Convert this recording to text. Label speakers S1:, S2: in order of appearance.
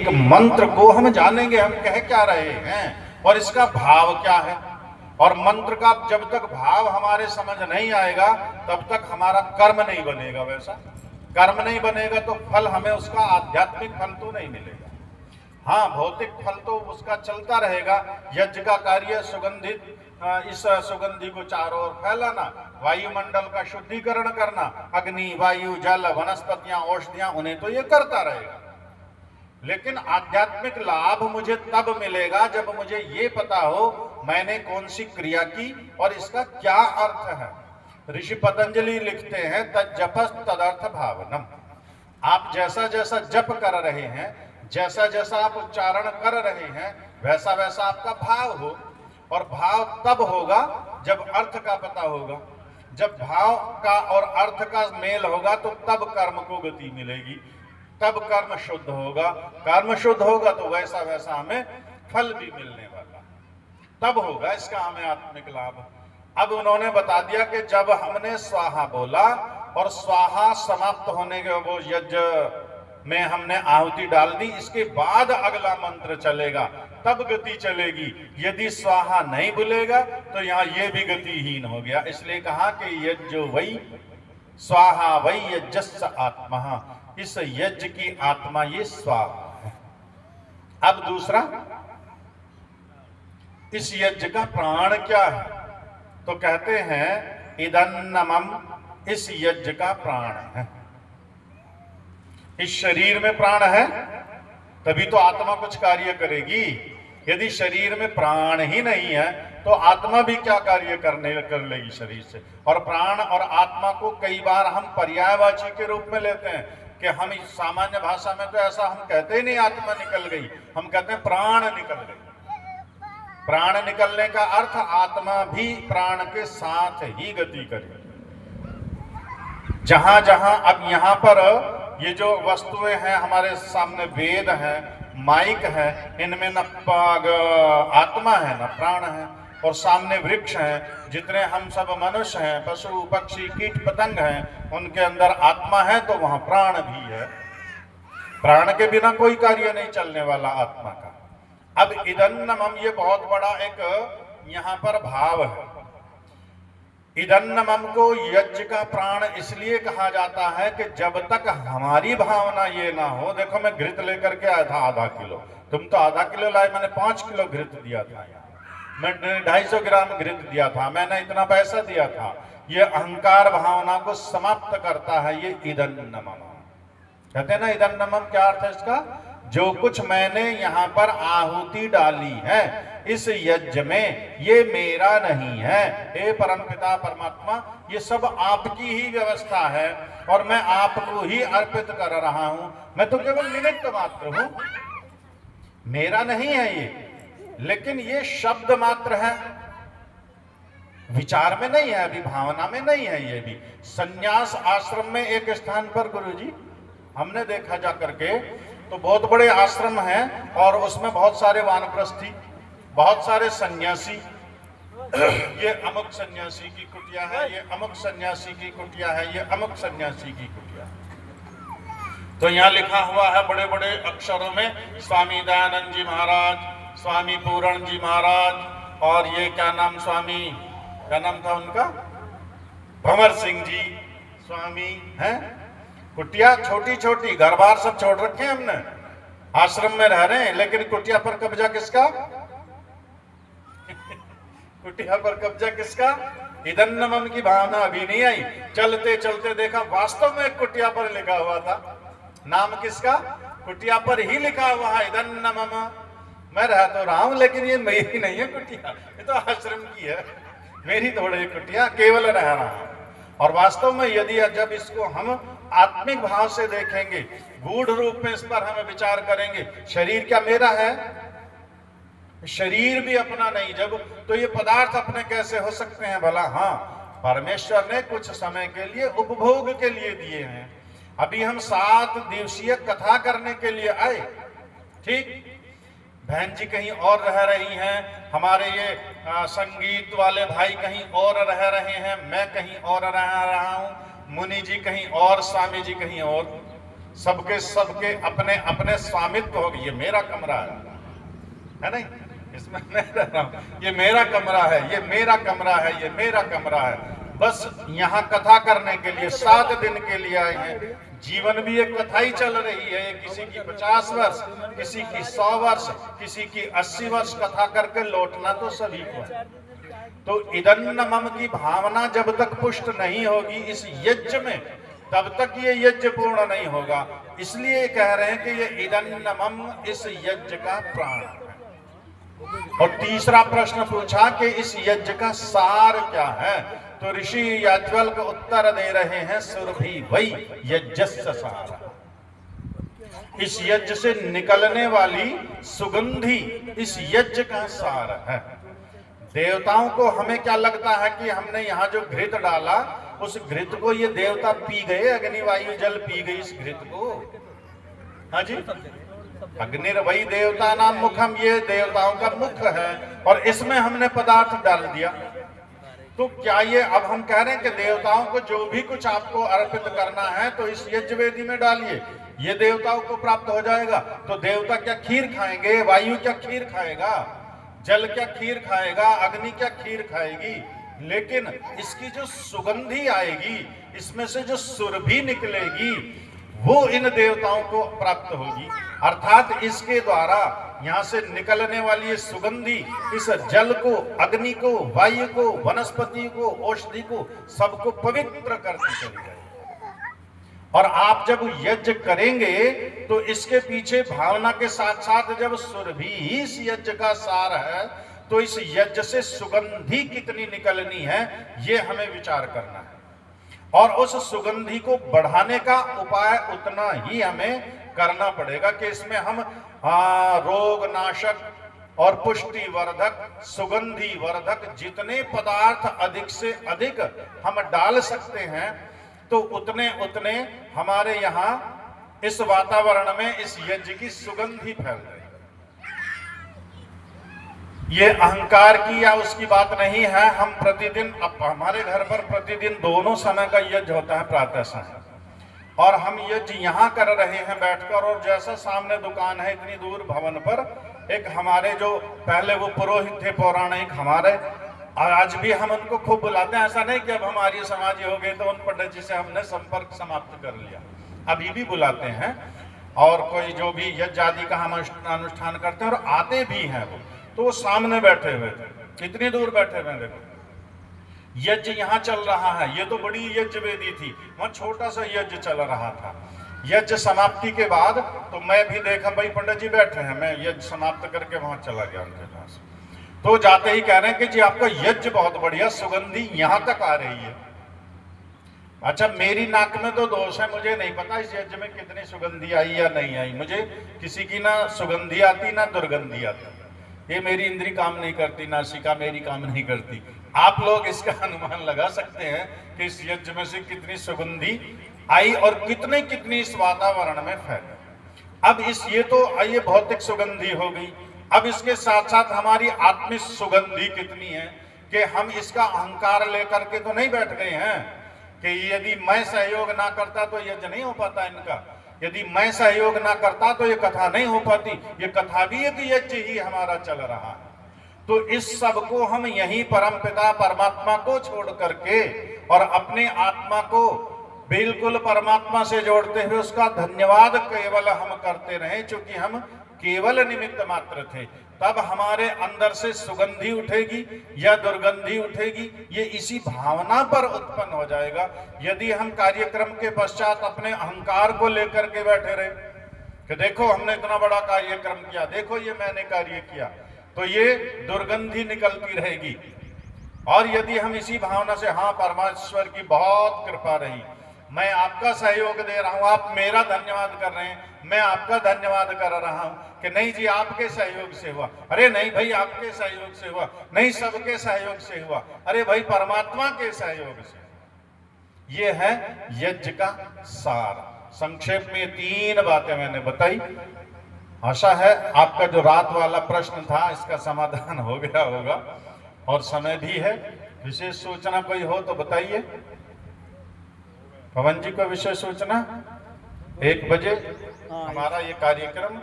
S1: एक मंत्र को हम जानेंगे हम कह क्या रहे हैं और इसका भाव क्या है। और मंत्र का जब तक भाव हमारे समझ नहीं आएगा तब तक हमारा कर्म नहीं बनेगा। वैसा कर्म नहीं बनेगा तो फल हमें उसका आध्यात्मिक फल तो नहीं मिलेगा। हाँ, भौतिक फल तो उसका चलता रहेगा। यज्ञ का कार्य सुगंधित इस सुगंधि को चारों ओर फैलाना, वायुमंडल का शुद्धिकरण करना, अग्नि, वायु, जल, वनस्पतियां, औषधियां, उन्हें तो ये करता रहेगा। लेकिन आध्यात्मिक लाभ मुझे तब मिलेगा जब मुझे ये पता हो मैंने कौन सी क्रिया की और इसका क्या अर्थ है। ऋषि पतंजलि लिखते हैं तज्जपस् तदर्थ भावनम। आप जैसा जैसा जप कर रहे हैं, जैसा जैसा आप उच्चारण कर रहे हैं, वैसा वैसा आपका भाव हो। और भाव तब होगा जब अर्थ का पता होगा। जब भाव का और अर्थ का मेल होगा तो तब कर्म को गति मिलेगी, तब कर्म शुद्ध होगा। कर्म शुद्ध होगा तो वैसा वैसा हमें फल भी मिलने वाला, तब होगा इसका हमें आत्मिक लाभ। अब उन्होंने बता दिया कि जब हमने स्वाहा बोला और स्वाहा समाप्त होने के वो यज्ञ में हमने आहुति डाल दी, इसके बाद अगला मंत्र चलेगा, तब गति चलेगी। यदि स्वाहा नहीं बोलेगा तो यहाँ ये भी गतिहीन हो गया। इसलिए कहा कि यज्ञो वही स्वाहा वही यज्ञस्य आत्मा, इस यज्ञ की आत्मा ये स्वाहा है। अब दूसरा, इस यज्ञ का प्राण क्या है? तो कहते हैं इदन्नमम, इस यज्ञ का प्राण है। इस शरीर में प्राण है तभी तो आत्मा कुछ कार्य करेगी। यदि शरीर में प्राण ही नहीं है तो आत्मा भी क्या कार्य कर लेगी शरीर से। और प्राण और आत्मा को कई बार हम पर्यायवाची के रूप में लेते हैं कि हम सामान्य भाषा में तो ऐसा हम कहते ही नहीं आत्मा निकल गई, हम कहते हैं प्राण निकल गई। प्राण निकलने का अर्थ आत्मा भी प्राण के साथ ही गति करेगी। जहां जहां अब यहां पर ये जो वस्तुएं हैं हमारे सामने, वेद है, माइक है, इनमें न आत्मा है न प्राण है। और सामने वृक्ष हैं, जितने हम सब मनुष्य हैं, पशु पक्षी कीट पतंग हैं, उनके अंदर आत्मा है तो वहां प्राण भी है। प्राण के बिना कोई कार्य नहीं चलने वाला आत्मा का। अब इदन्नमम, ये बहुत बड़ा एक यहां पर भाव है। इदन्नमम को यज्ञ का प्राण इसलिए कहा जाता है कि जब तक हमारी भावना ये ना हो, देखो मैं घृत लेकर के आया था आधा किलो, तुम तो आधा किलो लाए, मैंने 5 किलो घृत दिया था, मैं 250 ग्राम घृत दिया था, मैंने इतना पैसा दिया था। ये अहंकार भावना को समाप्त करता है ये इदन्नमम। कहते हैं ना इदन्नमम, क्या अर्थ है इसका? जो कुछ मैंने यहाँ पर आहुति डाली है इस यज्ञ में, ये मेरा नहीं है। हे परमपिता परमात्मा, ये सब आपकी ही व्यवस्था है और मैं आपको ही अर्पित कर रहा हूं। मैं तो केवल निमित्त मात्र हूं, मेरा नहीं है ये। लेकिन ये शब्द मात्र है, विचार में नहीं है, अभी भावना में नहीं है। ये भी संन्यास आश्रम में एक स्थान पर गुरुजी हमने देखा जा करके, तो बहुत बड़े आश्रम हैं और उसमें बहुत सारे वानप्रस्थी, बहुत सारे सन्यासी। ये अमुक सन्यासी की कुटिया है, ये अमुक सन्यासी की कुटिया है, ये अमुक सन्यासी की कुटिया है। तो यहाँ लिखा हुआ है बड़े बड़े अक्षरों में, स्वामी दयानंद जी महाराज, स्वामी पूरण जी महाराज, और ये क्या नाम, स्वामी क्या नाम था उनका, भंवर सिंह जी स्वामी हैं। कुटिया छोटी छोटी, घर बार सब छोड़ रखे हैं हमने, आश्रम में रह रहे हैं, लेकिन कुटिया पर कब्जा किसका? कुटिया पर कब्जा किसका? इदन्नमम की भावना अभी नहीं आई। चलते चलते देखा वास्तव में कुटिया पर लिखा हुआ था, नाम किसका? कुटिया पर ही लिखा हुआ है इदन्नमम। मैं रह तो रहा हूं लेकिन ये मेरी नहीं है कुटिया, ये तो आश्रम की है, मेरी थोड़ी कुटिया, केवल रह रहा हूं। और वास्तव में यदि जब इसको हम आत्मिक भाव से देखेंगे, गूढ़ रूप में इस पर हम विचार करेंगे, शरीर क्या मेरा है? शरीर भी अपना नहीं जब, तो ये पदार्थ अपने कैसे हो सकते हैं भला? हाँ, परमेश्वर ने कुछ समय के लिए उपभोग के लिए दिए हैं। अभी हम 7 दिवसीय कथा करने के लिए आए, ठीक, बहन जी कहीं और रह रही हैं, हमारे ये संगीत वाले भाई कहीं और रह रहे हैं, मैं कहीं और रह रहा हूं, मुनि जी कहीं और, स्वामी जी कहीं और। सबके सबके अपने अपने स्वामित्व होगी। ये मेरा कमरा है नहीं, इसमें मैं रह रहा हूं, ये मेरा कमरा है, ये मेरा कमरा है, ये मेरा कमरा है। बस यहाँ कथा करने के लिए 7 दिन के लिए आए हैं। जीवन भी एक कथा ही चल रही है, किसी की 50 वर्ष, किसी की 100 वर्ष, किसी की 80 वर्ष कथा करके लौटना तो सभी को है। तो इदन्न मम की भावना जब तक पुष्ट नहीं होगी इस यज्ञ में, तब तक ये यज्ञ पूर्ण नहीं होगा। इसलिए कह रहे हैं कि ये इदन्न मम इस यज्ञ का प्राण है। और तीसरा प्रश्न पूछा कि इस यज्ञ का सार क्या है, तो ऋषि याज्ञवल्क्य उत्तर दे रहे हैं सुरभि वै यज्ञस्य सार। इस यज्ञ से निकलने वाली सुगंधी इस यज्ञ का सार है। देवताओं को हमें क्या लगता है कि हमने यहाँ जो घृत डाला उस घृत को ये देवता पी गए, अग्नि वायु जल पी गई इस घृत को। हाँ जी, अग्निर्वै देवता नाम मुखम, ये देवताओं का मुख है और इसमें हमने पदार्थ डाल दिया। तो क्या ये अब हम कह रहे हैं कि देवताओं को जो भी कुछ आपको अर्पित करना है तो इस यज्ञ वेदी में डालिए, ये देवताओं को प्राप्त हो जाएगा। तो देवता क्या खीर खाएंगे, वायु क्या खीर खाएगा, जल क्या खीर खाएगा, अग्नि क्या खीर खाएगी? लेकिन इसकी जो सुगंधी आएगी, इसमें से जो सुरभि निकलेगी, वो इन देवताओं को प्राप्त होगी। अर्थात इसके द्वारा यहाँ से निकलने वाली ये सुगंधी इस जल को, अग्नि को, वायु को, वनस्पति को, औषधि को, सबको पवित्र करती चली जाएगी। और आप जब यज्ञ करेंगे तो इसके पीछे भावना के साथ साथ जब सुरभि ही इस यज्ञ का सार है, तो इस यज्ञ से सुगंधी कितनी निकलनी है ये हमें विचार करना है। और उस सुगंधी को बढ़ाने का उपाय उतना ही हमें करना पड़ेगा कि इसमें हम रोग नाशक और पुष्टि वर्धक, सुगंधी वर्धक जितने पदार्थ अधिक से अधिक हम डाल सकते हैं, तो उतने उतने हमारे यहाँ इस वातावरण में इस यज्ञ की सुगंधी फैल रही। ये अहंकार की या उसकी बात नहीं है। हम प्रतिदिन, अब हमारे घर पर प्रतिदिन दोनों समय का यज्ञ होता है, प्रातः समय, और हम यज्ञ यहाँ कर रहे हैं बैठकर। और जैसा सामने दुकान है इतनी दूर भवन पर, एक हमारे जो पहले वो पुरोहित थे पौराणिक हमारे, आज भी हम उनको खूब बुलाते हैं। ऐसा नहीं कि अब हमारी समाजी हो गई तो उन पंडित जी से हमने संपर्क समाप्त कर लिया, अभी भी बुलाते हैं। और कोई जो भी यज्ञ आदि का हम अनुष्ठान करते हैं और आते भी हैं तो वो सामने बैठे हुए थे, इतनी दूर बैठे हुए। देखो यज्ञ यहाँ चल रहा है, ये तो बड़ी यज्ञ वेदी थी, वहाँ छोटा सा यज्ञ चल रहा था। यज्ञ समाप्ति के बाद तो मैं भी देखा भाई पंडित जी बैठे हैं, मैं यज्ञ समाप्त करके वहां चला गया उनके पास। तो जाते ही कह रहे हैं कि जी आपका यज्ञ बहुत बढ़िया, सुगंधी यहां तक आ रही है। अच्छा, मेरी नाक में तो दोष है, मुझे नहीं पता इस यज्ञ में कितनी सुगंधी आई या नहीं आई। मुझे किसी की ना सुगंधी आती ना दुर्गंधी आती, ये मेरी इंद्री काम नहीं करती, नासिका मेरी काम नहीं करती। आप लोग इसका अनुमान लगा सकते हैं कि इस यज्ञ में से कितनी सुगंधी आई और कितनी कितनी इस वातावरण में फैली। अब ये तो ये भौतिक सुगंधी हो गई। अब इसके साथ साथ हमारी आत्मिक सुगंधी कितनी है कि हम इसका अहंकार लेकर के तो नहीं बैठ गए हैं कि यदि मैं सहयोग ना करता तो यज्ञ नहीं हो पाता इनका, यदि मैं सहयोग ना करता तो ये कथा नहीं हो पाती। ये कथा भी एक यज्ञ ही हमारा चल रहा है। तो इस सब को हम यही परमपिता परमात्मा को छोड़ करके और अपने आत्मा को बिल्कुल परमात्मा से जोड़ते हुए उसका धन्यवाद केवल हम करते रहे, क्योंकि हम केवल निमित्त मात्र थे। तब हमारे अंदर से सुगंधी उठेगी या दुर्गंधी उठेगी, ये इसी भावना पर उत्पन्न हो जाएगा। यदि हम कार्यक्रम के पश्चात अपने अहंकार को लेकर के बैठे रहे कि देखो हमने इतना बड़ा कार्यक्रम किया, देखो ये मैंने कार्य किया, तो ये दुर्गंधी निकलती रहेगी। और यदि हम इसी भावना से, हाँ परमेश्वर की बहुत कृपा रही, मैं आपका सहयोग दे रहा हूं, आप मेरा धन्यवाद कर रहे हैं, मैं आपका धन्यवाद कर रहा हूं कि नहीं जी आपके सहयोग से हुआ, अरे नहीं भाई आपके सहयोग से हुआ, नहीं सबके सहयोग से हुआ, अरे भाई परमात्मा के सहयोग से। ये है यज्ञ का सार। संक्षेप में 3 बातें मैंने बताई। आशा है आपका जो रात वाला प्रश्न था इसका समाधान हो गया होगा, और समय भी है। विशेष सूचना कोई हो तो बताइए। पवन जी को विशेष सूचना 1 बजे
S2: हाँ।
S1: हमारा ये कार्यक्रम